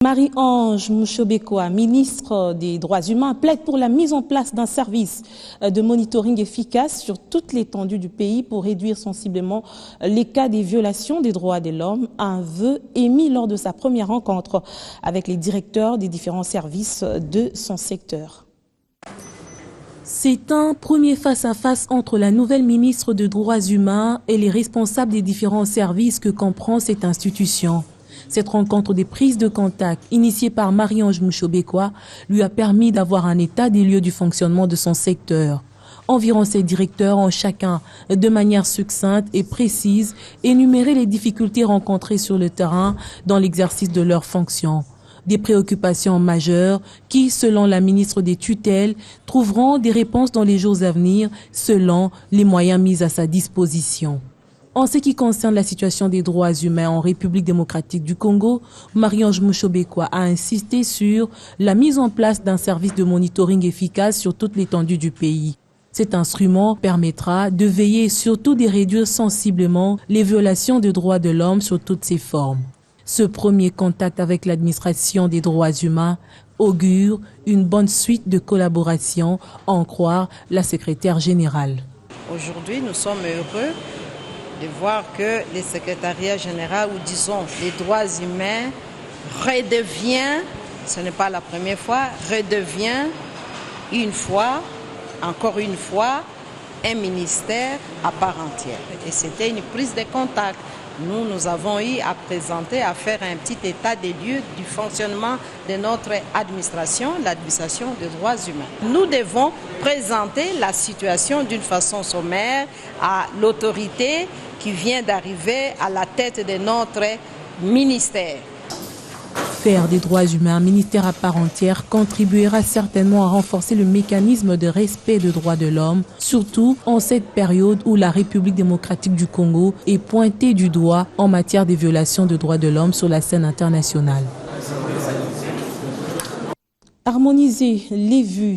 Marie-Ange Mouchobekwa, ministre des Droits humains, plaide pour la mise en place d'un service de monitoring efficace sur toute l'étendue du pays pour réduire sensiblement les cas des violations des droits de l'homme, un vœu émis lors de sa première rencontre avec les directeurs des différents services de son secteur. C'est un premier face-à-face entre la nouvelle ministre des Droits humains et les responsables des différents services que comprend cette institution. Cette rencontre des prises de contact, initiée par Marie-Ange Mouchobekwa, lui a permis d'avoir un état des lieux du fonctionnement de son secteur. Environ ses directeurs ont chacun, de manière succincte et précise, énuméré les difficultés rencontrées sur le terrain dans l'exercice de leurs fonctions. Des préoccupations majeures qui, selon la ministre des tutelles, trouveront des réponses dans les jours à venir selon les moyens mis à sa disposition. En ce qui concerne la situation des droits humains en République démocratique du Congo, Marie-Ange Mouchobekwa a insisté sur la mise en place d'un service de monitoring efficace sur toute l'étendue du pays. Cet instrument permettra de veiller et surtout de réduire sensiblement les violations des droits de l'homme sous toutes ses formes. Ce premier contact avec l'administration des droits humains augure une bonne suite de collaboration, en croire la secrétaire générale. Aujourd'hui, nous sommes heureux de voir que le secrétariat général, ou disons les droits humains, redevient, ce n'est pas la première fois, redevient encore une fois, un ministère à part entière. Et c'était une prise de contact. Nous avons eu à présenter, à faire un petit état des lieux du fonctionnement de notre administration, l'administration des droits humains. Nous devons présenter la situation d'une façon sommaire à l'autorité qui vient d'arriver à la tête de notre ministère. Faire des droits humains un ministère à part entière contribuera certainement à renforcer le mécanisme de respect des droits de l'homme, surtout en cette période où la République démocratique du Congo est pointée du doigt en matière de violations de droits de l'homme sur la scène internationale. Harmoniser les vues